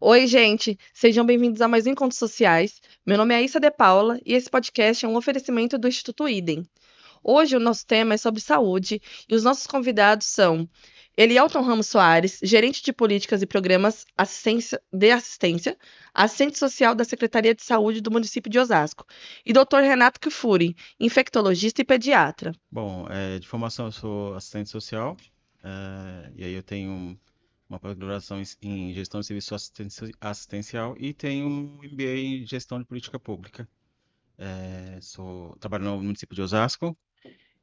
Oi, gente, sejam bem-vindos a mais um Encontros Sociais. Meu nome é Aissa de Paula e esse podcast é um oferecimento do Instituto Idem. Hoje o nosso tema é sobre saúde e os nossos convidados são Elielton Ramos Soares, gerente de políticas e programas assistência, assistente social da Secretaria de Saúde do município de Osasco, e Dr. Renato Kfouri, infectologista e pediatra. Bom, de formação eu sou assistente social, e aí eu tenho uma pós-graduação em gestão de serviço assistencial e tenho um MBA em gestão de política pública. Trabalho no município de Osasco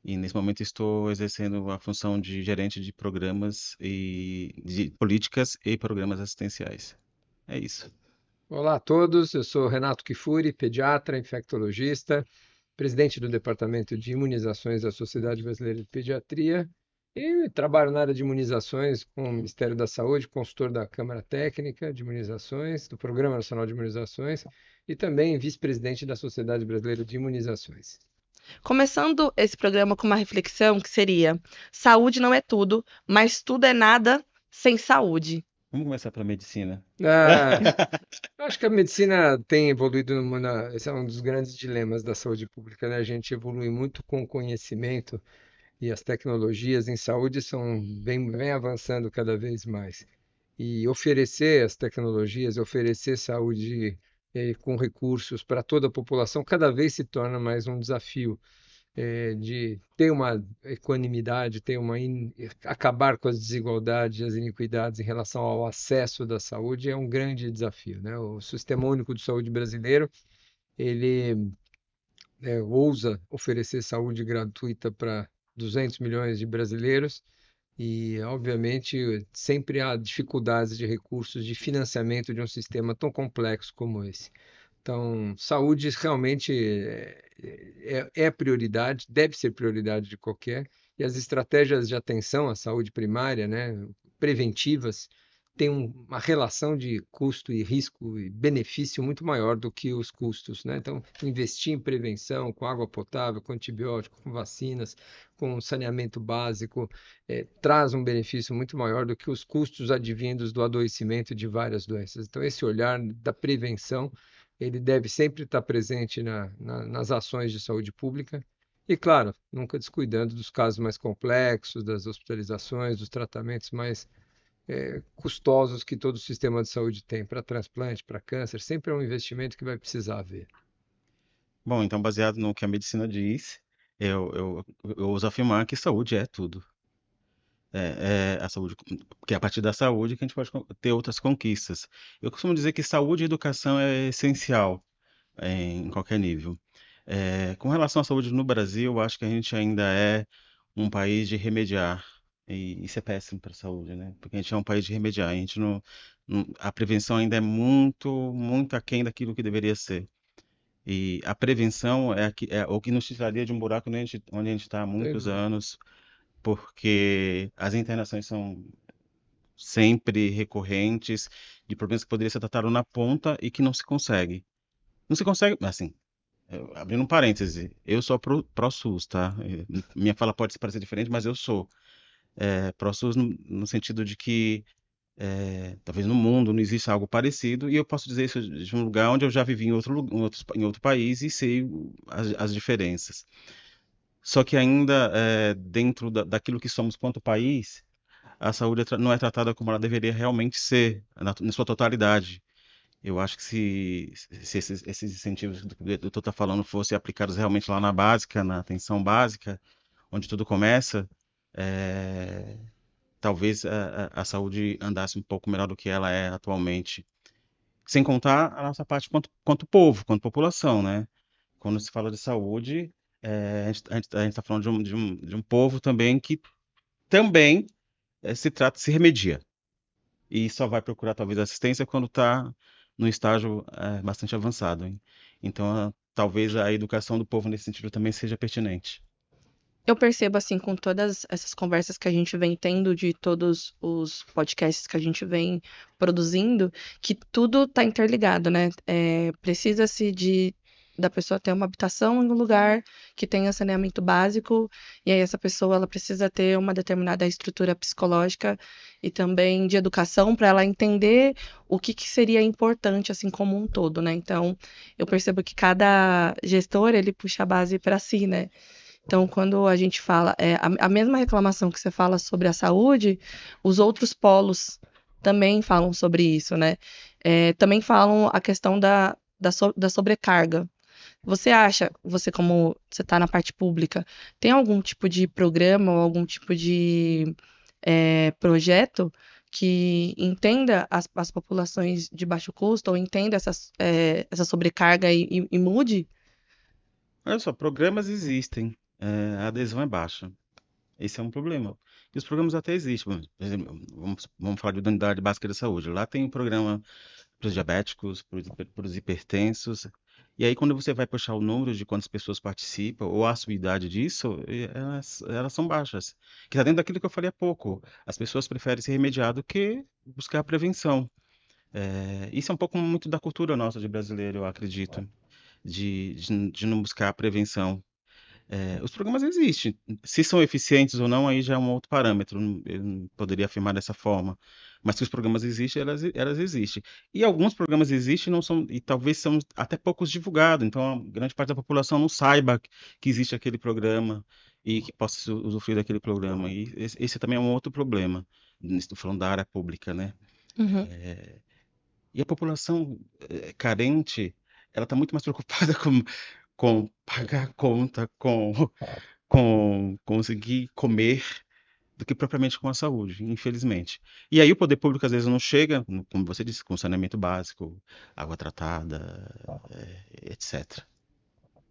e nesse momento estou exercendo a função de gerente de programas e de políticas e programas assistenciais. É isso. Olá a todos, eu sou Renato Kfouri, pediatra, infectologista, presidente do Departamento de Imunizações da Sociedade Brasileira de Pediatria e trabalho na área de imunizações com o Ministério da Saúde, consultor da Câmara Técnica de Imunizações, do Programa Nacional de Imunizações e também vice-presidente da Sociedade Brasileira de Imunizações. Começando esse programa com uma reflexão que seria: saúde não é tudo, mas tudo é nada sem saúde. Vamos começar pela medicina. Acho que a medicina tem evoluído, esse é um dos grandes dilemas da saúde pública, né? A gente evolui muito com o conhecimento e as tecnologias em saúde vem avançando cada vez mais. E oferecer as tecnologias, oferecer saúde com recursos para toda a população, cada vez se torna mais um desafio de ter uma equanimidade, acabar com as desigualdades, as iniquidades em relação ao acesso da saúde é um grande desafio, né? O Sistema Único de Saúde brasileiro, ele ousa oferecer saúde gratuita para 200 milhões de brasileiros e, obviamente, sempre há dificuldades de recursos de financiamento de um sistema tão complexo como esse. Então, saúde realmente é prioridade, deve ser prioridade de qualquer, e as estratégias de atenção à saúde primária, né, preventivas, têm uma relação de custo e risco e benefício muito maior do que os custos, né? Então, investir em prevenção, com água potável, com antibiótico, com vacinas, com saneamento básico, traz um benefício muito maior do que os custos advindos do adoecimento de várias doenças. Então, esse olhar da prevenção ele deve sempre estar presente nas ações de saúde pública e, claro, nunca descuidando dos casos mais complexos, das hospitalizações, dos tratamentos mais custosos que todo o sistema de saúde tem para transplante, para câncer. Sempre é um investimento que vai precisar haver. Bom, então, baseado no que a medicina diz, eu ouso afirmar que saúde é tudo. A saúde, porque é a partir da saúde que a gente pode ter outras conquistas. Eu costumo dizer que saúde e educação é essencial em qualquer nível. Com relação à saúde no Brasil, eu acho que a gente ainda é um país de remediar, e isso é péssimo para a saúde, né? Porque a gente é um país de remediar, a gente a prevenção ainda é muito, muito aquém daquilo que deveria ser. E a prevenção é o que nos tiraria de um buraco onde a gente está há Sem muitos dúvida. anos, porque as internações são sempre recorrentes de problemas que poderiam ser tratados na ponta e que não se consegue. Não se consegue, assim, abrindo um parêntese, eu sou pró-SUS, tá? Minha fala pode parecer diferente, mas eu sou pró-SUS no sentido de que talvez no mundo não exista algo parecido, e eu posso dizer isso de um lugar onde eu já vivi em outro país e sei as diferenças. Só que ainda dentro daquilo que somos quanto país, a saúde não é tratada como ela deveria realmente ser, na sua totalidade. Eu acho que se esses incentivos que o doutor está falando fossem aplicados realmente lá na básica, na atenção básica, onde tudo começa, eh, talvez a saúde andasse um pouco melhor do que ela é atualmente. Sem contar a nossa parte quanto povo, quanto população, né? Quando se fala de saúde, a gente está falando de um povo também que também se remedia. E só vai procurar talvez assistência quando está no estágio bastante avançado, hein? Então, talvez a educação do povo nesse sentido também seja pertinente. Eu percebo, assim, com todas essas conversas que a gente vem tendo, de todos os podcasts que a gente vem produzindo, que tudo está interligado, né? Precisa-se de da pessoa ter uma habitação em um lugar que tenha saneamento básico, e aí essa pessoa ela precisa ter uma determinada estrutura psicológica e também de educação para ela entender o que que seria importante assim como um todo, né? Então, eu percebo que cada gestor ele puxa a base para si, né? Então, quando a gente fala, a mesma reclamação que você fala sobre a saúde, os outros polos também falam sobre isso, né? Também falam a questão da sobrecarga. Você acha, você como você está na parte pública, tem algum tipo de programa ou algum tipo de projeto que entenda as populações de baixo custo ou entenda essa sobrecarga e mude? Olha só, programas existem, a adesão é baixa. Esse é um problema. E os programas até existem. Por exemplo, vamos falar de unidade básica de saúde. Lá tem um programa para os diabéticos, para os hipertensos. E aí, quando você vai puxar o número de quantas pessoas participam, ou a assiduidade disso, elas são baixas. Que está dentro daquilo que eu falei há pouco. As pessoas preferem se remediar do que buscar a prevenção. Isso é um pouco muito da cultura nossa de brasileiro, eu acredito, de não buscar a prevenção. Os programas existem. Se são eficientes ou não, aí já é um outro parâmetro. Eu não poderia afirmar dessa forma. Mas que os programas existem, elas existem. E alguns programas existem e não são, e talvez são até poucos divulgados. Então, a grande parte da população não saiba que existe aquele programa e que possa usufruir daquele programa. E esse também é um outro problema. Estou falando da área pública, né? Uhum. E a população carente, ela está muito mais preocupada com pagar a conta, com conseguir comer, do que propriamente com a saúde, infelizmente. E aí o poder público às vezes não chega, como você disse, com saneamento básico, água tratada, etc.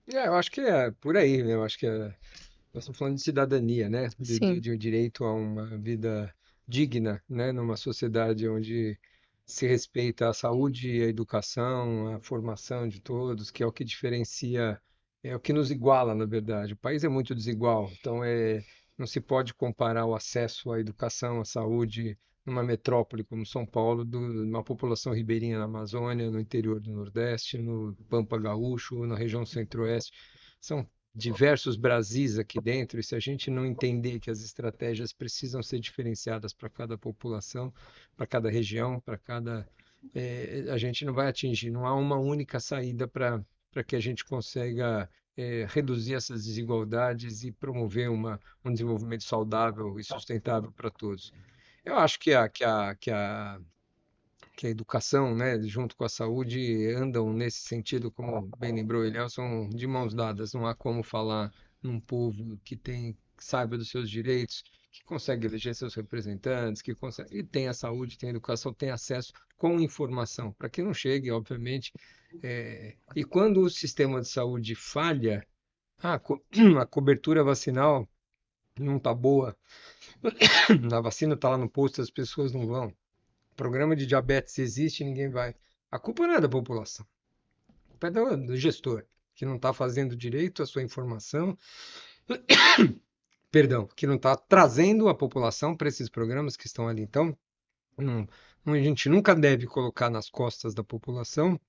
Eu acho que é por aí, né? Eu acho que nós estamos falando de cidadania, né? Sim. De um direito a uma vida digna, né? Numa sociedade onde se respeita a saúde e a educação, a formação de todos, que é o que diferencia, é o que nos iguala, na verdade. O país é muito desigual, então não se pode comparar o acesso à educação, à saúde numa metrópole como São Paulo, numa população ribeirinha na Amazônia, no interior do Nordeste, no Pampa Gaúcho, na região Centro-Oeste. São diversos Brasis aqui dentro, e se a gente não entender que as estratégias precisam ser diferenciadas para cada população, para cada região, para cada. A gente não vai atingir, não há uma única saída para que a gente consiga reduzir essas desigualdades e promover um desenvolvimento saudável e sustentável para todos. Eu acho que a educação, né, junto com a saúde, andam nesse sentido, como bem lembrou ele, são de mãos dadas. Não há como falar num povo que saiba dos seus direitos, que consegue eleger seus representantes, que consegue, e tem a saúde, tem a educação, tem acesso com informação, para que não chegue, obviamente. E quando o sistema de saúde falha, a cobertura vacinal não está boa, a vacina está lá no posto, as pessoas não vão. Programa de diabetes existe, ninguém vai. A culpa não é da população, a culpa é do gestor, que não está fazendo direito a sua informação, perdão, que não está trazendo a população para esses programas que estão ali. Então, não, a gente nunca deve colocar nas costas da população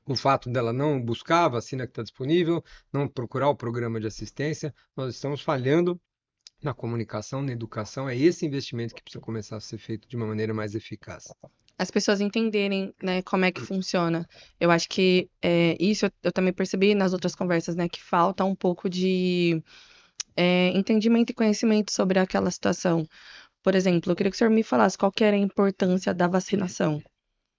o fato dela não buscar a vacina que está disponível, não procurar o programa de assistência. Nós estamos falhando na comunicação, na educação. É esse investimento que precisa começar a ser feito de uma maneira mais eficaz. As pessoas entenderem, né, como é que funciona. Eu acho que isso eu também percebi nas outras conversas, né, que falta um pouco de entendimento e conhecimento sobre aquela situação. Por exemplo, eu queria que o senhor me falasse qual que era a importância da vacinação.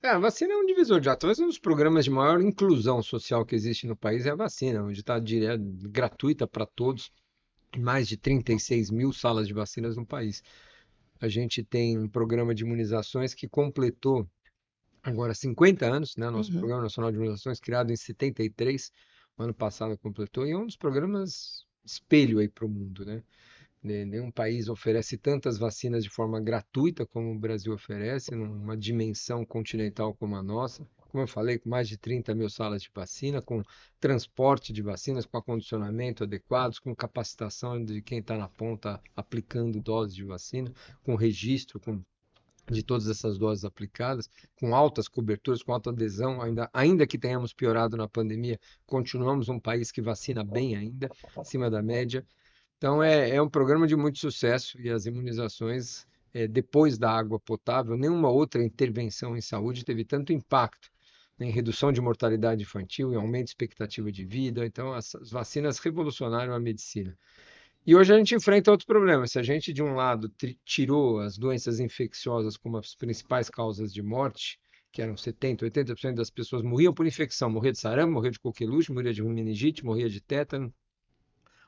A vacina é um divisor de águas. Talvez um dos programas de maior inclusão social que existe no país é a vacina, onde está gratuita para todos, mais de 36 mil salas de vacinas no país. A gente tem um programa de imunizações que completou agora 50 anos, né? Nosso Uhum. Programa Nacional de Imunizações, criado em 73, o ano passado completou, e é um dos programas espelho aí para o mundo, né? Nenhum país oferece tantas vacinas de forma gratuita como o Brasil oferece, numa dimensão continental como a nossa. Como eu falei, com mais de 30 mil salas de vacina, com transporte de vacinas, com acondicionamento adequados, com capacitação de quem está na ponta aplicando doses de vacina, com registro, com de todas essas doses aplicadas, com altas coberturas, com alta adesão, ainda que tenhamos piorado na pandemia, continuamos um país que vacina bem ainda, acima da média. Então, é um programa de muito sucesso e as imunizações, depois da água potável, nenhuma outra intervenção em saúde teve tanto impacto em redução de mortalidade infantil, em aumento de expectativa de vida. Então, as vacinas revolucionaram a medicina. E hoje a gente enfrenta outros problemas. Se a gente, de um lado, tirou as doenças infecciosas como as principais causas de morte, que eram 70%, 80% das pessoas morriam por infecção, morria de sarampo, morria de coqueluche, morria de meningite, morria de tétano.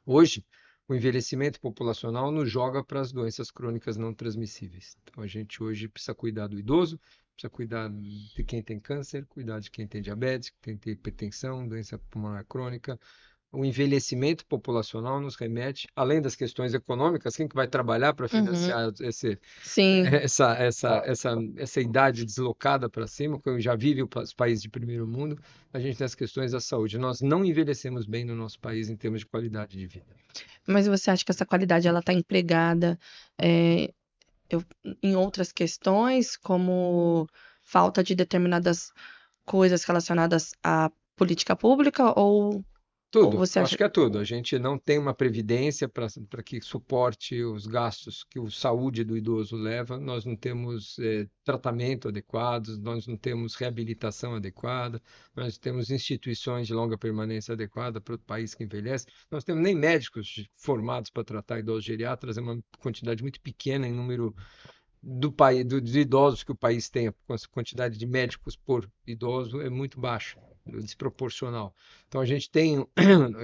Hoje, o envelhecimento populacional nos joga para as doenças crônicas não transmissíveis. Então, a gente hoje precisa cuidar do idoso, precisa cuidar de quem tem câncer, cuidar de quem tem diabetes, quem tem hipertensão, doença pulmonar crônica. O envelhecimento populacional nos remete, além das questões econômicas, quem que vai trabalhar para Uhum. financiar Sim. essa idade deslocada para cima, que já vive os países de primeiro mundo, a gente tem as questões da saúde. Nós não envelhecemos bem no nosso país em termos de qualidade de vida. Mas você acha que essa qualidade ela está empregada é, em outras questões, como falta de determinadas coisas relacionadas à política pública, ou Tudo, você acho acha... que é tudo. A gente não tem uma previdência para que suporte os gastos que a saúde do idoso leva, nós não temos tratamento adequado, nós não temos reabilitação adequada, nós temos instituições de longa permanência adequada para o país que envelhece, nós temos nem médicos formados para tratar idosos geriatras, é uma quantidade muito pequena em número do país, dos idosos que o país tem, a quantidade de médicos por idoso é muito baixa, desproporcional. Então a gente tem,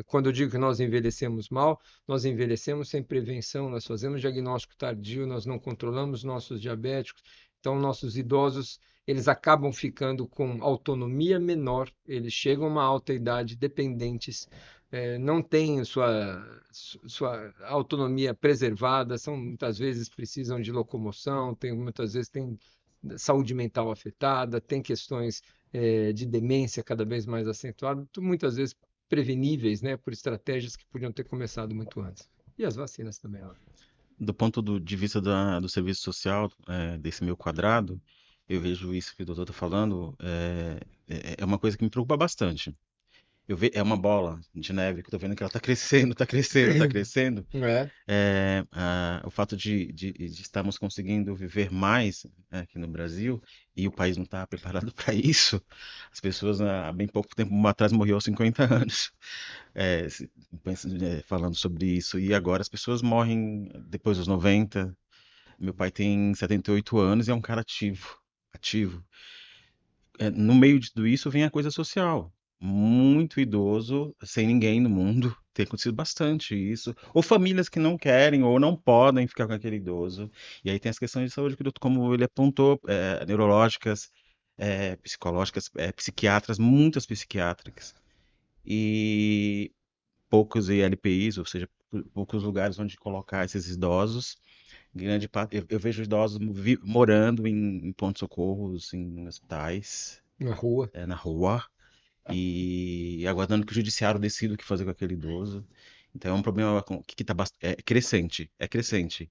quando eu digo que nós envelhecemos mal, nós envelhecemos sem prevenção, nós fazemos diagnóstico tardio, nós não controlamos nossos diabéticos, então nossos idosos, eles acabam ficando com autonomia menor, eles chegam a uma alta idade dependentes, não têm sua autonomia preservada, muitas vezes precisam de locomoção, muitas vezes têm saúde mental afetada, tem questões de demência cada vez mais acentuadas, muitas vezes preveníveis, né, por estratégias que podiam ter começado muito antes. E as vacinas também, ó. Do ponto de vista do serviço social, desse meu quadrado, eu vejo isso que o doutor está falando, é uma coisa que me preocupa bastante. É uma bola de neve que eu tô vendo que ela tá crescendo, tá crescendo, tá crescendo. É. O fato de estarmos conseguindo viver mais, aqui no Brasil e o país não está preparado para isso. As pessoas, há bem pouco tempo atrás, morreu aos 50 anos, é, se- falando sobre isso. E agora as pessoas morrem depois dos 90. Meu pai tem 78 anos e é um cara ativo, ativo. No meio de tudo isso vem a coisa social. Muito idoso, sem ninguém no mundo. Tem acontecido bastante isso. Ou famílias que não querem ou não podem ficar com aquele idoso. E aí tem as questões de saúde, que como ele apontou, neurológicas, psicológicas, psiquiatras, muitas psiquiátricas. E poucos ILPIs, ou seja, poucos lugares onde colocar esses idosos. Grande parte, eu vejo idosos morando em pontos-socorros, em hospitais, Na rua. na rua, e aguardando que o judiciário decida o que fazer com aquele idoso. Então é um problema que está crescente, é crescente.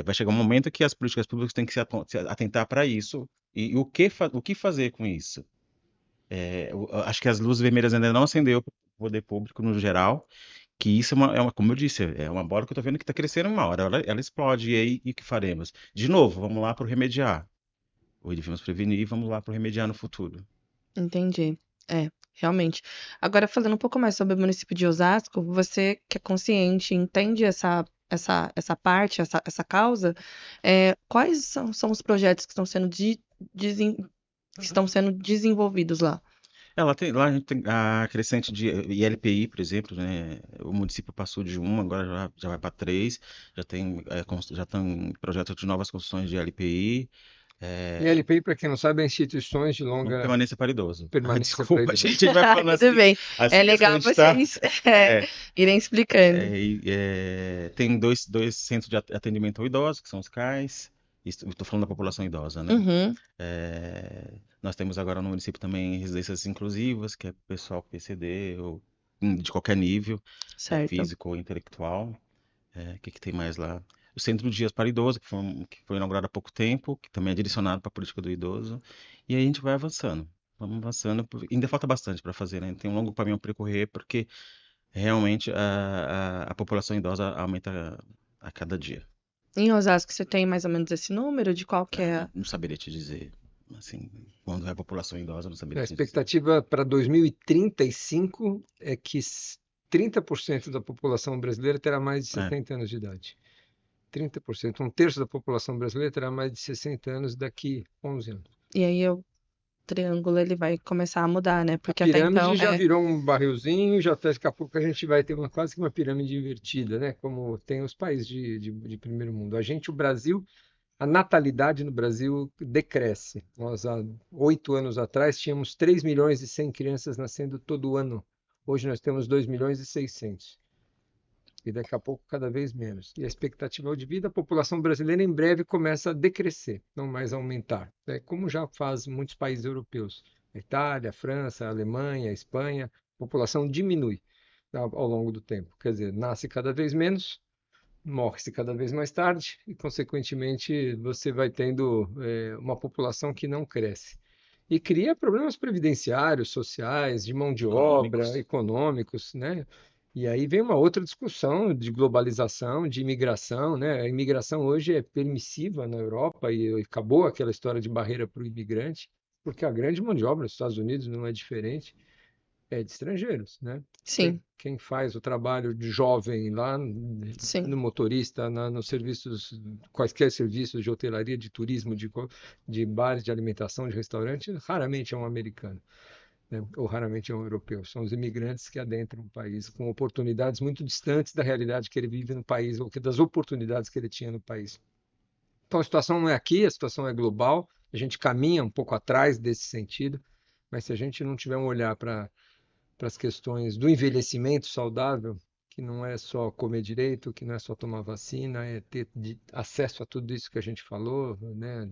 Vai chegar um momento que as políticas públicas têm que se atentar para isso e o que fazer com isso. Eu acho que as luzes vermelhas ainda não acendeu para o poder público no geral, que isso como eu disse, é uma bola que eu estou vendo que está crescendo uma hora, ela explode, e aí e o que faremos? De novo, vamos lá para o remediar. Ou devemos prevenir e vamos lá para o remediar no futuro. Entendi. Realmente. Agora, falando um pouco mais sobre o município de Osasco, você que é consciente, entende essa parte, essa causa, quais são os projetos que desen- que estão sendo desenvolvidos lá? Lá a gente tem a crescente de ILPI, por exemplo, né? O município passou de 1, agora já vai para 3, já estão projetos de novas construções de LPI. E LPI, para quem não sabe, é instituições de Longa longa permanência para idoso. permanência para Desculpa, a idosos. gente vai falando Tudo assim, bem. É assim mesmo, a legal gente tá. vocês É, irem explicando. tem dois centros de atendimento ao idoso, que são os CAIS. Estou falando da população idosa, né? Uhum, Nós temos agora no município também residências inclusivas, que é pessoal PCD, ou de qualquer nível, certo. físico ou intelectual. O que tem mais lá? o Centro Dias para Idoso, que foi inaugurado há pouco tempo, que também é direcionado para a política do idoso, e aí a gente vai avançando. Vamos avançando, ainda falta bastante para fazer, né? Tem um longo caminho a percorrer, porque realmente a população idosa aumenta a cada dia. Em Osasco, você tem mais ou menos esse número de qual que é? Não saberia te dizer, assim, quando é a população idosa, não saberia A te dizer. expectativa para 2035 é que 30% da população brasileira terá mais de É, 70 anos de idade. 30%, um terço da população brasileira terá mais de 60 anos daqui a 11 anos. E aí o triângulo ele vai começar a mudar, né? A Porque até então pirâmide já virou um barrilzinho, já daqui a pouco a gente vai ter quase que uma pirâmide invertida, né? Como tem os países de primeiro mundo. O Brasil, a natalidade no Brasil decresce. Nós, há 8 anos atrás, tínhamos 3 milhões e 100 crianças nascendo todo ano. Hoje nós temos 2 milhões e 600. E daqui a pouco cada vez menos. E a expectativa de vida, a população brasileira em breve começa a decrescer, não mais aumentar, né? Como já faz muitos países europeus. A Itália, a França, a Alemanha, a Espanha, a população diminui ao longo do tempo. Quer dizer, nasce cada vez menos, morre-se cada vez mais tarde e, consequentemente, você vai tendo uma população que não cresce. E cria problemas previdenciários, sociais, de mão de obra, econômicos. econômicos, né? E aí vem uma outra discussão de globalização, de imigração, né? A imigração hoje é permissiva na Europa e acabou aquela história de barreira para o imigrante, porque a grande mão de obra nos Estados Unidos não é diferente, é de estrangeiros, né? sim, Quem faz o trabalho de jovem lá sim. no motorista, nos serviços, quaisquer serviços de hotelaria, de turismo, de bares, de alimentação, de restaurante, raramente é um americano, né? Ou raramente é um europeu. São os imigrantes que adentram o país com oportunidades muito distantes da realidade que ele vive no país ou das oportunidades que ele tinha no país. Então a situação não é aqui, a situação é global. A gente caminha um pouco atrás desse sentido, mas se a gente não tiver um olhar para as questões do envelhecimento saudável, que não é só comer direito, que não é só tomar vacina, é ter acesso a tudo isso que a gente falou, né?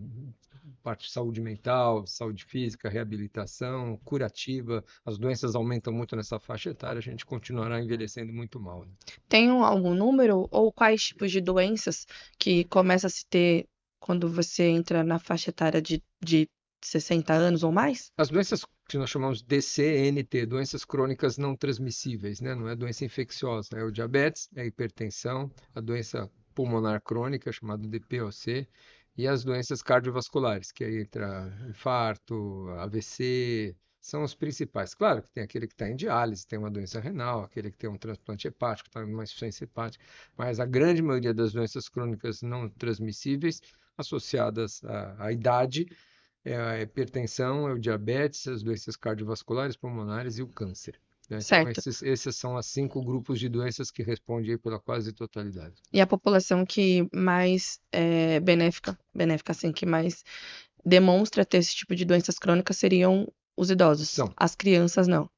Parte de saúde mental, saúde física, reabilitação, curativa. As doenças aumentam muito nessa faixa etária, a gente continuará envelhecendo muito mal, né? Tem algum número ou quais tipos de doenças que começa a se ter quando você entra na faixa etária de 60 anos ou mais? As doenças que nós chamamos de DCNT, doenças crônicas não transmissíveis, né? Não é doença infecciosa, é o diabetes, é a hipertensão, a doença pulmonar crônica, chamada DPOC, e as doenças cardiovasculares, que aí entra infarto, AVC, são os principais. Claro que tem aquele que está em diálise, tem uma doença renal, aquele que tem um transplante hepático, tem uma insuficiência hepática, mas a grande maioria das doenças crônicas não transmissíveis associadas à idade é a hipertensão, é o diabetes, as doenças cardiovasculares, pulmonares e o câncer, né? Então, Certo. esses são os 5 grupos de doenças que respondem aí pela quase totalidade. E a população que mais é benéfica assim, que mais demonstra ter esse tipo de doenças crônicas seriam os idosos. São. As crianças não.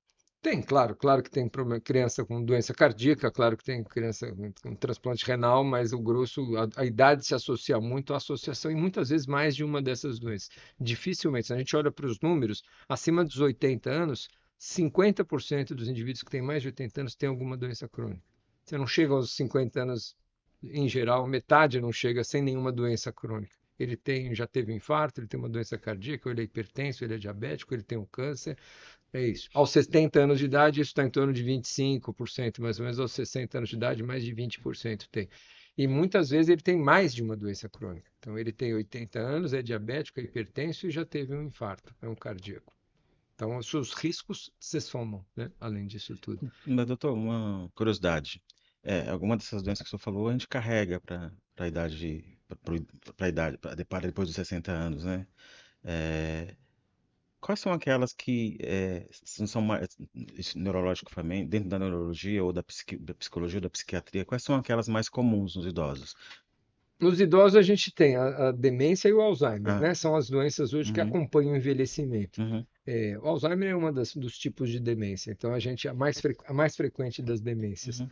Tem, claro que tem criança com doença cardíaca, claro que tem criança com transplante renal, mas o grosso, a idade se associa muito à associação e muitas vezes mais de uma dessas doenças. Dificilmente, se a gente olha para os números, acima dos 80 anos, 50% dos indivíduos que têm mais de 80 anos têm alguma doença crônica. Você não chega aos 50 anos, em geral, metade não chega sem nenhuma doença crônica. Já teve um infarto, ele tem uma doença cardíaca, ou ele é hipertenso, ele é diabético, ele tem um câncer. É isso. Aos 70 anos de idade, isso está em torno de 25%, mais ou menos. Aos 60 anos de idade, mais de 20% tem. E muitas vezes ele tem mais de uma doença crônica. Então, ele tem 80 anos, é diabético, é hipertenso e já teve um infarto, é um cardíaco. Então, os seus riscos se somam, né? Além disso tudo. Mas, doutor, uma curiosidade. Alguma dessas doenças que o senhor falou, a gente carrega para a idade, para idade, para depois dos 60 anos, né? É, quais são aquelas que não são mais neurologicamente, dentro da neurologia ou da psicologia ou da psiquiatria, quais são aquelas mais comuns nos idosos? Nos idosos, a gente tem a demência e o Alzheimer, Ah, né? São as doenças hoje que uhum, acompanham o envelhecimento. uhum, O Alzheimer é uma dos tipos de demência, então a mais frequente das demências, uhum,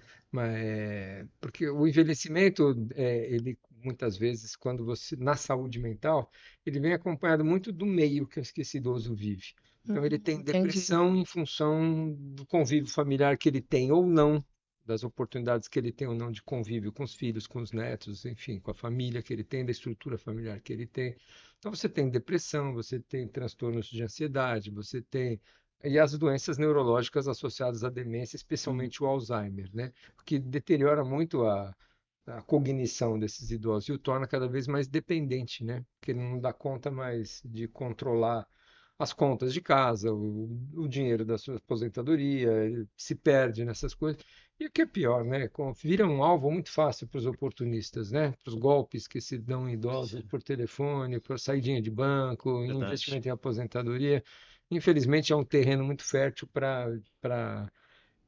porque o envelhecimento, ele muitas vezes, quando você na saúde mental, ele vem acompanhado muito do meio que esse idoso vive. Então ele tem Entendi. depressão em função do convívio familiar que ele tem ou não das oportunidades que ele tem ou não de convívio com os filhos, com os netos, enfim, com a família que ele tem, da estrutura familiar que ele tem. Então você tem depressão, você tem transtornos de ansiedade, você tem e as doenças neurológicas associadas à demência, especialmente o Alzheimer, né? Que deteriora muito a cognição desses idosos e o torna cada vez mais dependente, né? Porque ele não dá conta mais de controlar as contas de casa, o dinheiro da sua aposentadoria, ele se perde nessas coisas. E o que é pior, né? Vira um alvo muito fácil para os oportunistas, né? Para os golpes que se dão em idosos por telefone, por saidinha de banco, em Verdade. investimento em aposentadoria. Infelizmente, é um terreno muito fértil para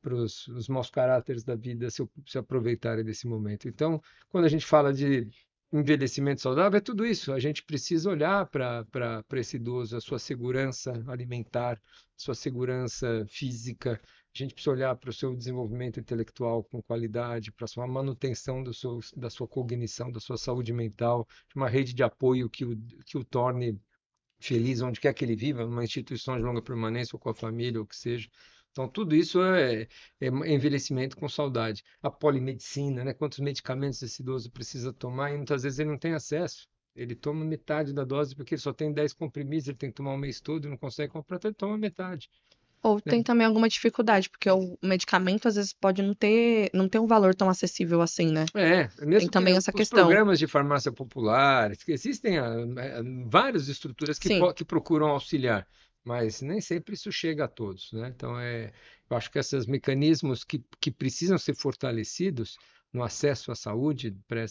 os maus caráteres da vida se aproveitarem desse momento. Então, quando a gente fala de envelhecimento saudável, é tudo isso. A gente precisa olhar para esse idoso, a sua segurança alimentar, sua segurança física. A gente precisa olhar para o seu desenvolvimento intelectual com qualidade, para a sua manutenção da sua cognição, da sua saúde mental, uma rede de apoio que o torne feliz onde quer que ele viva, numa instituição de longa permanência ou com a família, ou o que seja. Então, tudo isso é envelhecimento com saudade. A polimedicina, né? Quantos medicamentos esse idoso precisa tomar e muitas vezes ele não tem acesso. Ele toma metade da dose porque ele só tem 10 comprimidos, ele tem que tomar um mês todo e não consegue comprar, então ele toma metade, Ou né? tem também alguma dificuldade, porque o medicamento às vezes pode não ter um valor tão acessível assim, né? Tem Mesmo que também essa os questão. programas de farmácia popular, que existem várias estruturas Sim. que procuram auxiliar, mas nem sempre isso chega a todos, né? Então, eu acho que esses mecanismos que precisam ser fortalecidos no acesso à saúde para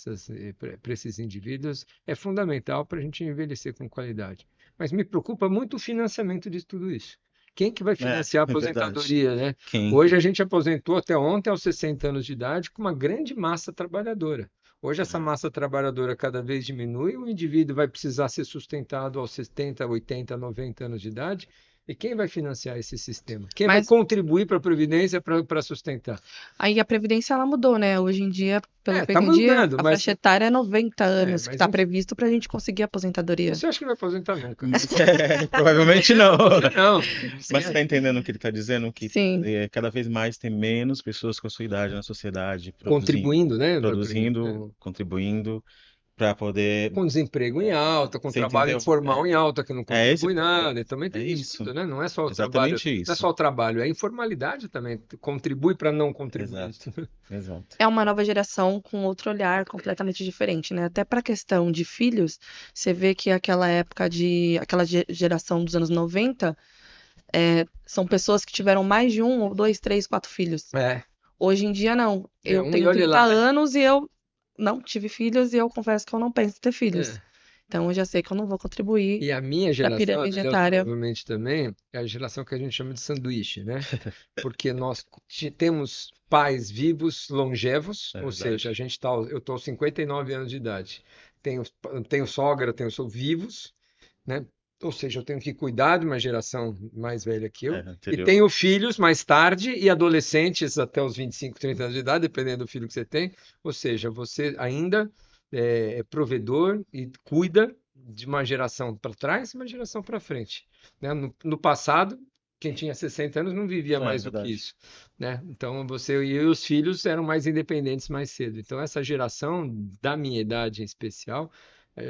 esses indivíduos é fundamental para a gente envelhecer com qualidade. Mas me preocupa muito o financiamento de tudo isso. Quem que vai financiar a É verdade. aposentadoria, né? Quem? Hoje a gente aposentou até ontem aos 60 anos de idade com uma grande massa trabalhadora. Hoje essa massa trabalhadora cada vez diminui, o indivíduo vai precisar ser sustentado aos 70, 80, 90 anos de idade. E quem vai financiar esse sistema? Quem vai Mas contribuir para a Previdência para sustentar? aí a Previdência ela mudou, né? Hoje em dia, pelo que eu Tá entendi, mudando, a faixa etária é 90 anos, que mas está previsto para a gente conseguir aposentadoria. você acha que vai aposentar nunca? Provavelmente não. Não. Mas você está entendendo o que ele está dizendo? Que Sim. cada vez mais tem menos pessoas com a sua idade na sociedade Contribuindo, né? produzindo, contribuindo para poder. Com desemprego em alta, com Você trabalho entendeu? informal em alta, que não É esse, contribui nada, e também é tem isso isso. tudo, né? Não é só o trabalho, Exatamente não é isso. só o trabalho, é a informalidade também, contribui para não contribuir. Exato. Exato. É uma nova geração com outro olhar completamente diferente, né? Até para a questão de filhos, você vê que aquela geração dos anos 90, são pessoas que tiveram mais de um, ou dois, três, quatro filhos. É, Hoje em dia, não. Eu e tenho olhe 30 lá, né? anos e eu não tive filhos e eu confesso que eu não penso em ter filhos. É. Então, eu já sei que eu não vou contribuir E a minha para a geração, a pirâmide Daniel etária. provavelmente também, é a geração que a gente chama de sanduíche, né? Porque nós temos pais vivos, longevos, É ou seja, verdade. eu estou aos 59 anos de idade. Tenho, tenho sogra, sou vivos, né? Ou seja, eu tenho que cuidar de uma geração mais velha que eu. E Anterior. tenho filhos mais tarde e adolescentes até os 25, 30 anos de idade, dependendo do filho que você tem. Ou seja, você ainda é provedor e cuida de uma geração para trás e uma geração para frente, né? No passado, quem tinha 60 anos não vivia É mais do que verdade. isso, né? Então você e os filhos eram mais independentes mais cedo. Então essa geração da minha idade em especial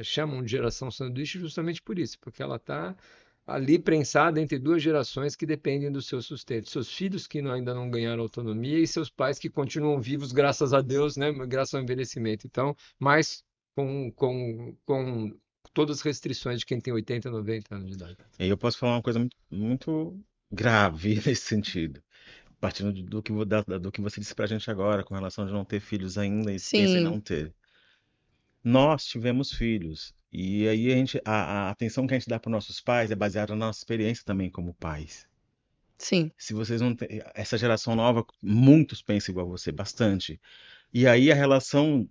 chamam de geração sanduíche justamente por isso, porque ela está ali prensada entre duas gerações que dependem do seu sustento. Seus filhos que ainda não ganharam autonomia e seus pais que continuam vivos, graças a Deus, né? Graças ao envelhecimento. Então, mas com todas as restrições de quem tem 80, 90 anos de idade. E aí eu posso falar uma coisa muito, muito grave nesse sentido. Partindo do que você disse pra gente agora, com relação de não ter filhos ainda e pensa em Sim, não ter. Nós tivemos filhos. E aí a atenção que a gente dá para nossos pais é baseada na nossa experiência também como pais. sim. Se vocês não têm, essa geração nova, muitos pensam igual a você, bastante. E aí a relação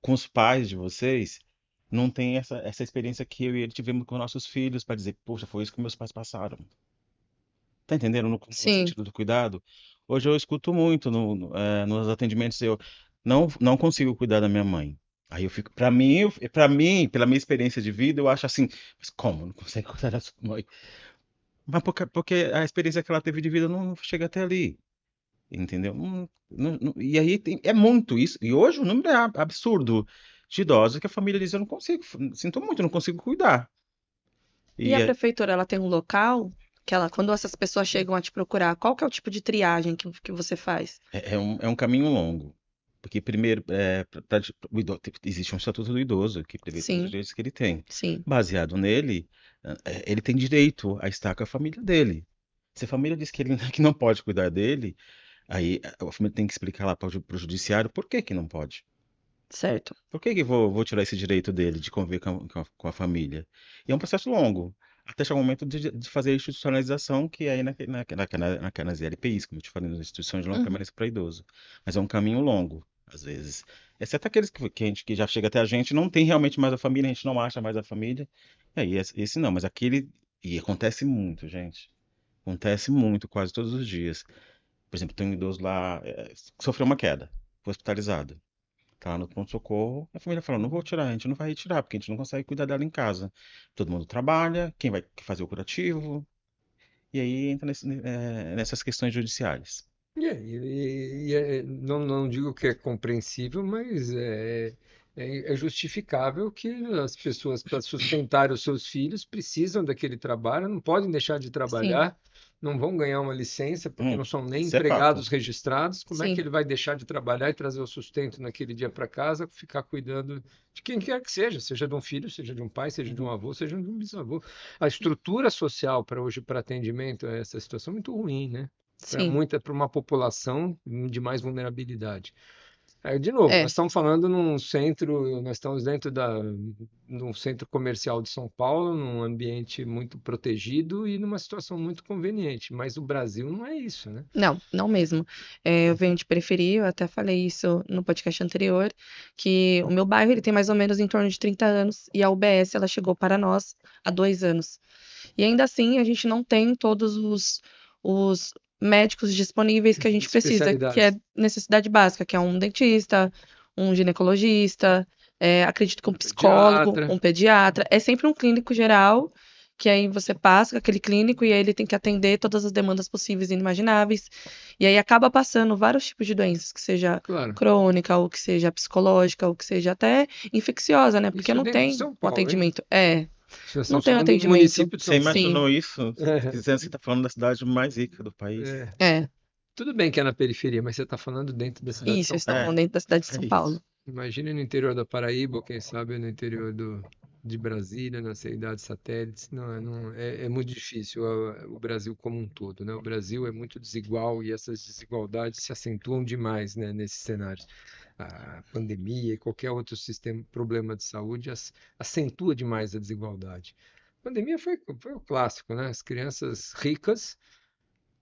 com os pais de vocês não tem essa experiência que eu e ele tivemos com nossos filhos para dizer, poxa, foi isso que meus pais passaram. Tá entendendo no Sim. sentido do cuidado? Hoje eu escuto muito nos atendimentos, eu não consigo cuidar da minha mãe. Aí eu fico, para mim, pela minha experiência de vida, eu acho assim, mas como não consegue cuidar da sua mãe? Mas porque a experiência que ela teve de vida não chega até ali. entendeu? E aí é muito isso. E hoje o número é absurdo de idosos que a família diz: eu não consigo, sinto muito, eu não consigo cuidar. E a E prefeitura, ela tem um local que ela, quando essas pessoas chegam a te procurar, qual que é o tipo de triagem que você faz? é um caminho longo. Porque, primeiro, existe um Estatuto do Idoso que prevê todos os Sim, direitos que ele tem. sim, Baseado nele, ele tem direito a estar com a família dele. Se a família diz que ele que não pode cuidar dele, aí a família tem que explicar lá para o judiciário por que que não pode. certo. Por que que vou tirar esse direito dele de conviver com a família? E é um processo longo, até chegar o momento de fazer a institucionalização, que é aí nas LPIs, como eu te falei, nas instituições de longa Uhum, permanência para idoso. Mas é um caminho longo, às vezes. Exceto aqueles que já chega até a gente, não tem realmente mais a família, a gente não acha mais a família. E aí, esse não, mas aquele. E acontece muito, gente. Acontece muito, quase todos os dias. Por exemplo, tem um idoso lá, que sofreu uma queda, foi hospitalizado. Tá lá no pronto-socorro, a família fala: não vou tirar, a gente não vai retirar, porque a gente não consegue cuidar dela em casa. Todo mundo trabalha, quem vai fazer o curativo? E aí entra nessas questões judiciais. Não digo que é compreensível, mas é justificável que as pessoas, para sustentar os seus filhos, precisam daquele trabalho, não podem deixar de sim, trabalhar, não vão ganhar uma licença, porque não são nem Isso é fato. empregados registrados. Como é que sim, ele vai deixar de trabalhar e trazer o sustento naquele dia para casa, ficar cuidando de quem quer que seja, seja de um filho, seja de um pai, seja de um Uhum. avô, seja de um bisavô? A estrutura social para hoje, para atendimento a essa situação é muito ruim, né? sim. Para uma população de mais vulnerabilidade. Aí, de novo, nós É, estamos falando num centro, nós estamos dentro num centro comercial de São Paulo, num ambiente muito protegido e numa situação muito conveniente. Mas o Brasil não é isso, né? não, não mesmo. Eu venho de periferia, eu até falei isso no podcast anterior, que o meu bairro ele tem mais ou menos em torno de 30 anos e a UBS ela chegou para nós há 2 anos. E ainda assim a gente não tem todos os médicos disponíveis que a gente precisa, que é Especialidades. necessidade básica, que é um dentista, um ginecologista, acredito que um psicólogo, Pediatra. um pediatra. É sempre um clínico geral, que aí você passa com aquele clínico e aí ele tem que atender todas as demandas possíveis e inimagináveis. E aí acaba passando vários tipos de doenças, que seja Claro. crônica, ou que seja psicológica, ou que seja até infecciosa, né? Porque Isso não dentro de tem São o Paulo, hein? atendimento. É, Nós não estamos tem o falando do atendimento. município de Você São Paulo. Sim, imaginou isso? É, Dizendo que você está falando da cidade mais rica do país? é. é. Tudo bem que é na periferia, mas você está falando dentro da cidade de Isso, eu São estou Paulo. É, falando dentro da cidade de é São isso. Paulo. Imagine no interior da Paraíba, ou quem sabe no interior de Brasília, nas cidades satélites. É muito difícil o Brasil como um todo, né? O Brasil é muito desigual e essas desigualdades se acentuam demais, né, nesses cenários. A pandemia e qualquer outro problema de saúde acentua demais a desigualdade. A pandemia foi o clássico, né? As crianças ricas,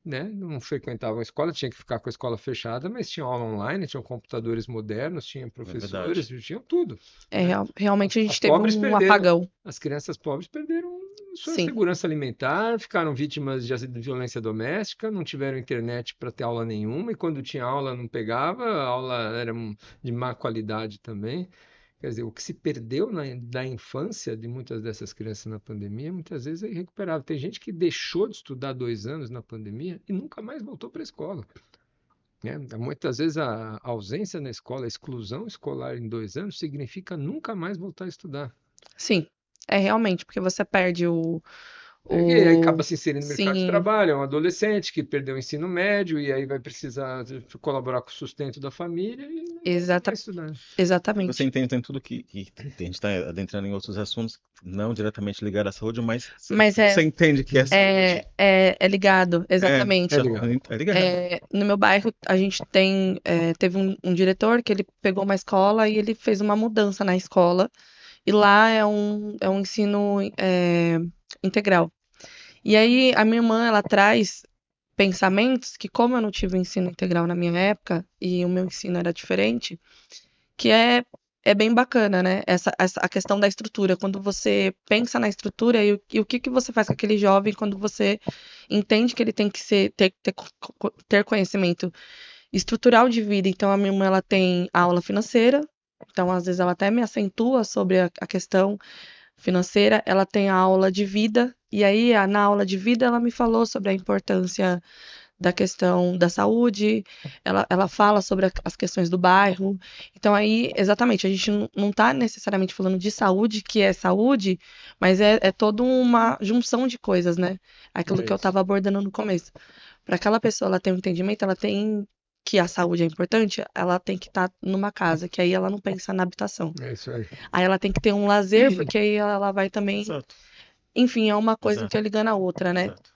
né? Não frequentavam a escola, tinha que ficar com a escola fechada, mas tinha aula online, tinham computadores modernos, tinha É professores, verdade. tinha tudo, né? Realmente a As gente teve pobres um perderam, apagão. as crianças pobres perderam sua Sim, segurança alimentar, ficaram vítimas de violência doméstica, não tiveram internet para ter aula nenhuma, e quando tinha aula não pegava, a aula era de má qualidade também. Quer dizer, o que se perdeu da infância de muitas dessas crianças na pandemia, muitas vezes é irrecuperável. Tem gente que deixou de estudar 2 anos na pandemia e nunca mais voltou para a escola, né? Muitas vezes a ausência na escola, a exclusão escolar em 2 anos, significa nunca mais voltar a estudar. sim. É realmente, porque você perde E aí o... acaba se inserindo no mercado de Sim, trabalho, é um adolescente que perdeu o ensino médio e aí vai precisar colaborar com o sustento da família e não volta exata, mais a estudar. E você exatamente. entende, tem tudo que a gente está adentrando em outros assuntos, não diretamente ligados à saúde, mas Mas você entende que é saúde. é ligado, É, É exatamente. legal. é ligado. No meu bairro, a gente teve um diretor que ele pegou uma escola e ele fez uma mudança na escola. E lá é um ensino integral. E aí, a minha irmã, ela traz pensamentos que, como eu não tive ensino integral na minha época, e o meu ensino era diferente, que é bem bacana, né? A questão da estrutura. Quando você pensa na estrutura e o que que você faz com aquele jovem quando você entende que ele tem que ter conhecimento estrutural de vida. Então, a minha irmã, ela tem aula financeira, então, às vezes, ela até me acentua sobre a questão financeira, ela tem a aula de vida, e aí, na aula de vida, ela me falou sobre a importância da questão da saúde, ela fala sobre as questões do bairro. Então, aí, exatamente, a gente não está necessariamente falando de saúde, que é saúde, mas é toda uma junção de coisas, né? Aquilo É que eu isso. estava abordando no começo. Para aquela pessoa ela ter um entendimento, ela tem que a saúde é importante, ela tem que estar numa casa, que aí ela não pensa na habitação. É isso aí. Aí ela tem que ter um lazer, porque aí ela vai também. Exato, Enfim, é uma coisa exato, interligando a outra, né? exato.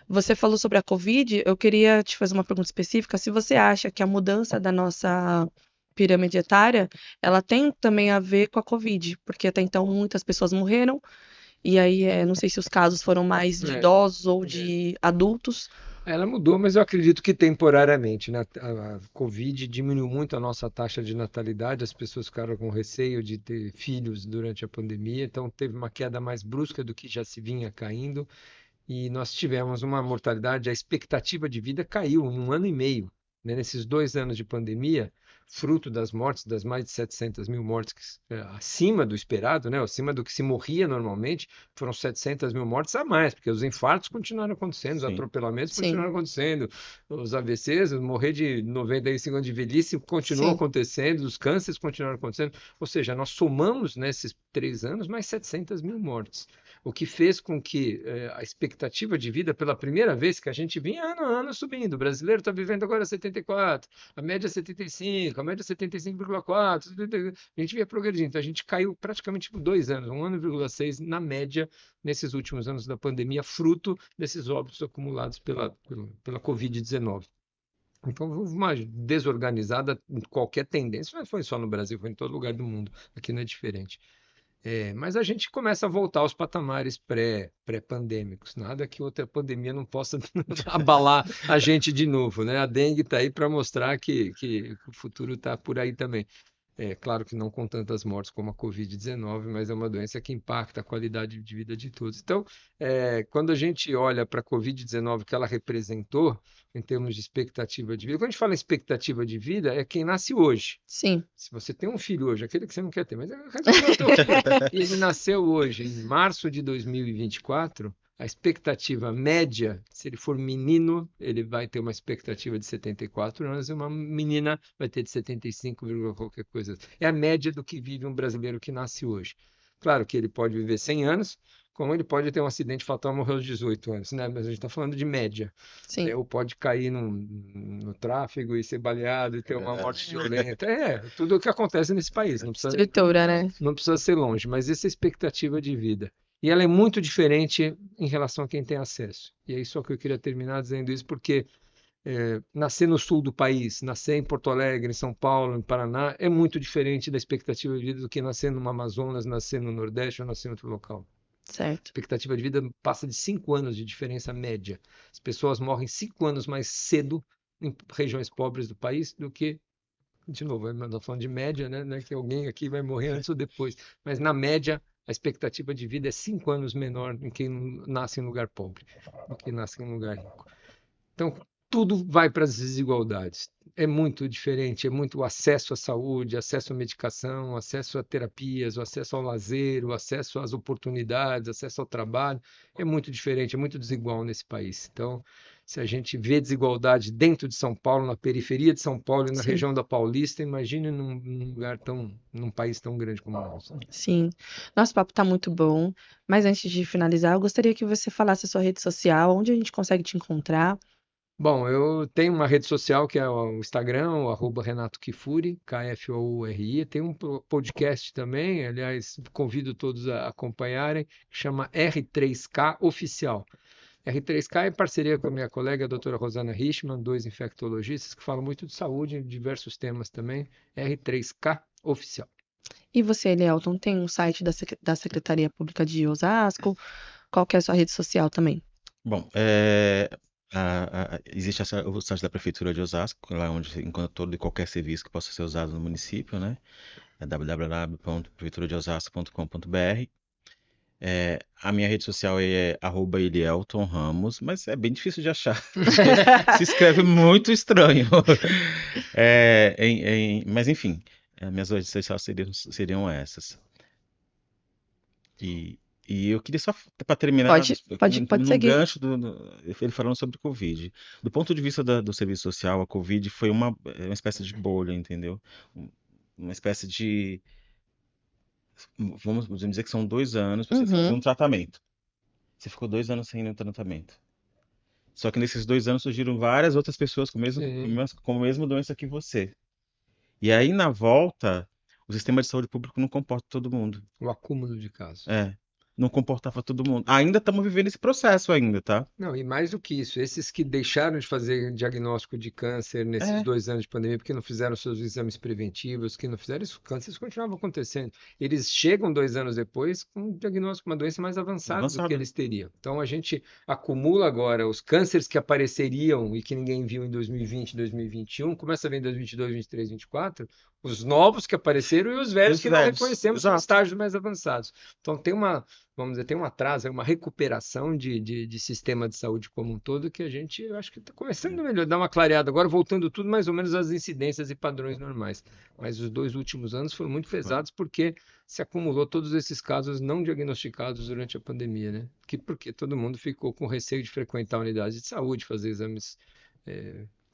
Você falou sobre a Covid, eu queria te fazer uma pergunta específica. Se você acha que a mudança da nossa pirâmide etária, ela tem também a ver com a Covid, porque até então muitas pessoas morreram, e aí não sei se os casos foram mais de É, idosos ou é. de adultos. Ela mudou, mas eu acredito que temporariamente, né? A Covid diminuiu muito a nossa taxa de natalidade, as pessoas ficaram com receio de ter filhos durante a pandemia, então teve uma queda mais brusca do que já se vinha caindo, e nós tivemos uma mortalidade, a expectativa de vida caiu em 1 ano e meio, né? Nesses 2 anos de pandemia, fruto das mortes, das mais de 700 mil mortes, acima do esperado, né? Acima do que se morria normalmente, foram 700 mil mortes a mais, porque os infartos continuaram acontecendo, os Sim. atropelamentos Sim, continuaram acontecendo, os AVCs, morrer de 95 anos de velhice continuou sim, acontecendo, os cânceres continuaram acontecendo, ou seja, nós somamos nesses 3 anos mais 700 mil mortes, o que fez com que a expectativa de vida, pela primeira vez, que a gente vinha ano a ano subindo, o brasileiro está vivendo agora 74, a média é 75, a média é 75,4, a gente vinha progredindo, então a gente caiu praticamente por 2 anos, 1,6 na média, nesses últimos anos da pandemia, fruto desses óbitos acumulados pela Covid-19. Então, houve uma desorganizada em qualquer tendência, não foi só no Brasil, foi em todo lugar do mundo, aqui não é diferente. Mas a gente começa a voltar aos patamares pré-pandêmicos. Nada que outra pandemia não possa abalar a gente de novo, né? A dengue está aí para mostrar que o futuro está por aí também. É claro que não com tantas mortes como a Covid-19, mas é uma doença que impacta a qualidade de vida de todos. Então, quando a gente olha para a Covid-19, que ela representou em termos de expectativa de vida, quando a gente fala em expectativa de vida, é quem nasce hoje. sim. Se você tem um filho hoje, aquele que você não quer ter, mas resolveu ter um filho, e ele nasceu hoje, em março de 2024, a expectativa média, se ele for menino, ele vai ter uma expectativa de 74 anos, e uma menina vai ter de 75, qualquer coisa. É a média do que vive um brasileiro que nasce hoje. Claro que ele pode viver 100 anos, como ele pode ter um acidente fatal e morrer aos 18 anos, né? Mas a gente está falando de média. Sim. Ou pode cair no tráfego e ser baleado e ter uma morte É. violenta. Tudo o que acontece nesse país. Estrutura, né? Não precisa ser longe, mas essa é a expectativa de vida. E ela é muito diferente em relação a quem tem acesso. E é isso que eu queria terminar dizendo isso, porque nascer no sul do país, nascer em Porto Alegre, em São Paulo, em Paraná, é muito diferente da expectativa de vida do que nascer no Amazonas, nascer no Nordeste ou nascer em outro local. A Certo. expectativa de vida passa de 5 anos de diferença média. As pessoas morrem 5 anos mais cedo em regiões pobres do país do que, de novo, eu estou falando de média, né? Não é que alguém aqui vai morrer antes ou depois, mas na média a expectativa de vida é 5 anos menor em quem nasce em lugar pobre do que nasce em um lugar rico. Então, tudo vai para as desigualdades. É muito diferente, é muito o acesso à saúde, acesso à medicação, acesso a terapias, o acesso ao lazer, o acesso às oportunidades, acesso ao trabalho. É muito diferente, é muito desigual nesse país. Então, se a gente vê desigualdade dentro de São Paulo, na periferia de São Paulo e na Sim. região da Paulista, imagine num país tão grande como o nosso. Sim. Nosso papo tá muito bom, mas antes de finalizar, eu gostaria que você falasse a sua rede social, onde a gente consegue te encontrar. Bom, eu tenho uma rede social que é o Instagram, o @Renato Kifuri, Kfouri. Tem um podcast também, aliás, convido todos a acompanharem, que chama R3K Oficial. R3K é parceria com a minha colega, a doutora Rosana Richman, dois infectologistas que falam muito de saúde, em diversos temas também. R3K Oficial. E você, Elielton, tem um site da Secretaria Pública de Osasco? Qual que é a sua rede social também? Bom, existe o site da Prefeitura de Osasco, lá onde se encontra todo e qualquer serviço que possa ser usado no município, né? É www.prefeituradeosasco.com.br. A minha rede social é @Elielton Ramos, mas é bem difícil de achar. Se escreve muito estranho. Mas enfim, minhas redes sociais seriam essas. E E eu queria só, para terminar, Pode no seguir. gancho ele falando sobre Covid. Do ponto de vista do serviço social, a Covid foi uma espécie de bolha, entendeu? Um- Uma espécie de, vamos dizer que são 2 anos para você fazer Uhum. um tratamento. Você ficou 2 anos sem ir no tratamento. Só que nesses 2 anos surgiram várias outras pessoas Sim, com a mesma doença que você. E aí, na volta, o sistema de saúde público não comporta todo mundo. o acúmulo de casos. É, não comportava todo mundo. Ainda estamos vivendo esse processo ainda, tá? Não, e mais do que isso, esses que deixaram de fazer diagnóstico de câncer nesses É, 2 anos de pandemia, porque não fizeram seus exames preventivos, que não fizeram isso, cânceres continuavam acontecendo. Eles chegam 2 anos depois com um diagnóstico de uma doença mais avançada do que avançada. eles teriam. Então a gente acumula agora os cânceres que apareceriam e que ninguém viu em 2020, 2021, começa a ver em 2022, 2023, 2024, os novos que apareceram e os E velhos os que não velhos, reconhecemos em exato. estágios mais avançados. Então tem uma, vamos dizer, tem um atraso, uma recuperação de sistema de saúde como um todo que a gente, eu acho que está começando a melhorar, dar uma clareada agora, voltando tudo mais ou menos às incidências e padrões normais. Mas os 2 últimos anos foram muito Foi. pesados porque se acumulou todos esses casos não diagnosticados durante a pandemia, né? Porque todo mundo ficou com receio de frequentar a unidade de saúde, fazer exames.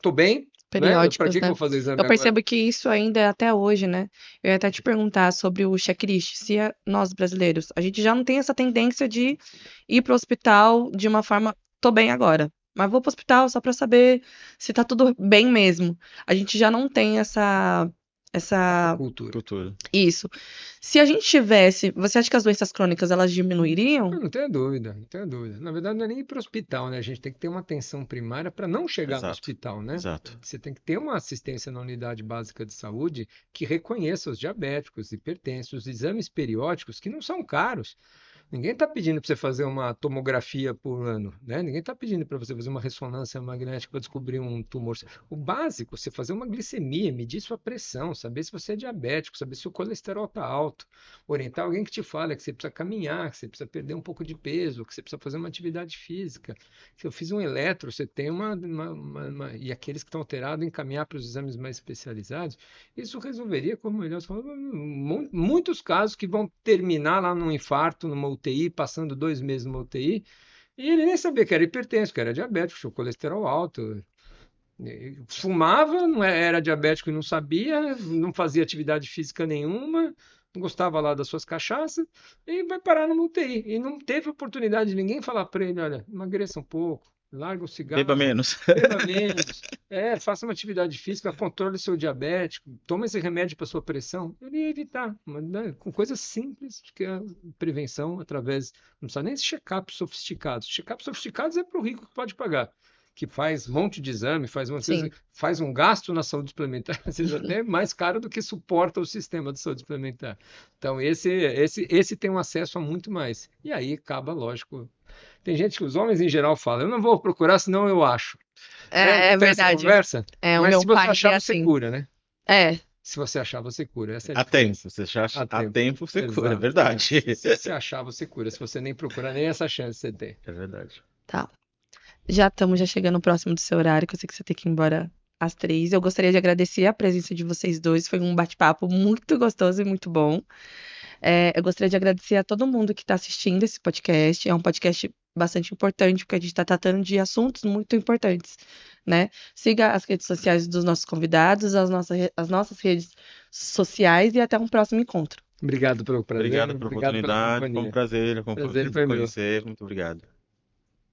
Tô bem, né? Para Periódicos, que que eu né? vou fazer exame Eu agora? percebo que isso ainda é até hoje, né? Eu ia até te perguntar sobre o checklist. Se nós brasileiros, a gente já não tem essa tendência de ir para o hospital de uma forma, tô bem agora, mas vou para o hospital só para saber se tá tudo bem mesmo. A gente já não tem Essa essa, cultura. Cultura. isso. Se a gente tivesse, você acha que as doenças crônicas elas diminuiriam? Eu não tenho dúvida, não tenho dúvida. Na verdade, não é nem ir para o hospital, né? A gente tem que ter uma atenção primária para não chegar no Exato. hospital, né? Exato. Você tem que ter uma assistência na unidade básica de saúde que reconheça os diabéticos, hipertensos, os exames periódicos que não são caros. Ninguém está pedindo para você fazer uma tomografia por ano, né? Ninguém está pedindo para você fazer uma ressonância magnética para descobrir um tumor. O básico, você fazer uma glicemia, medir sua pressão, saber se você é diabético, saber se o colesterol está alto, orientar alguém que te fala que você precisa caminhar, que você precisa perder um pouco de peso, que você precisa fazer uma atividade física. Se eu fiz um eletro, você tem e aqueles que estão alterados encaminhar para os exames mais especializados. Isso resolveria, como melhor falando, muitos casos que vão terminar lá num infarto, numa UTI, passando 2 meses numa UTI, e ele nem sabia que era hipertenso, que era diabético, tinha o colesterol alto. Fumava, não era diabético e não sabia, não fazia atividade física nenhuma, não gostava lá das suas cachaças, e vai parar numa UTI. E não teve oportunidade de ninguém falar para ele: olha, emagreça um pouco, larga o Beba cigarro, menos. beba menos, faça uma atividade física, controle seu diabético, toma esse remédio para sua pressão. Ele ia evitar, né, com coisas simples, que é a prevenção através, não precisa nem de check-ups sofisticados. Check-ups sofisticados é para o rico que pode pagar, que faz um monte de exame, faz uma coisa, Sim. faz um gasto na saúde suplementar, às vezes até mais caro do que suporta o sistema de saúde suplementar. Então, esse tem um acesso a muito mais. E aí acaba, lógico. Tem gente que os homens em geral falam: eu não vou procurar, senão eu acho. Né? É, Não é tem essa verdade. conversa? É, o Mas meu se você pai achar, é você assim. cura, né? É, Se você achar, você cura. Essa é a Há tempo. diferença. Você acha, Há há tempo. tempo você cura, é Exato. verdade. Se você achar, você cura. Se você nem procurar, nem essa chance você tem. É verdade. tá. Já estamos chegando próximo do seu horário, que eu sei que você tem que ir embora às 3. Eu gostaria de agradecer a presença de vocês dois. Foi um bate-papo muito gostoso e muito bom. Eu gostaria de agradecer a todo mundo que está assistindo esse podcast. É um podcast bastante importante, porque a gente está tratando de assuntos muito importantes, né? Siga as redes sociais dos nossos convidados, as nossas redes sociais e até um próximo encontro. Obrigado pelo prazer, Obrigado pela obrigado pela oportunidade. Foi um companhia. prazer Prazer foi meu. conhecer. Muito obrigado.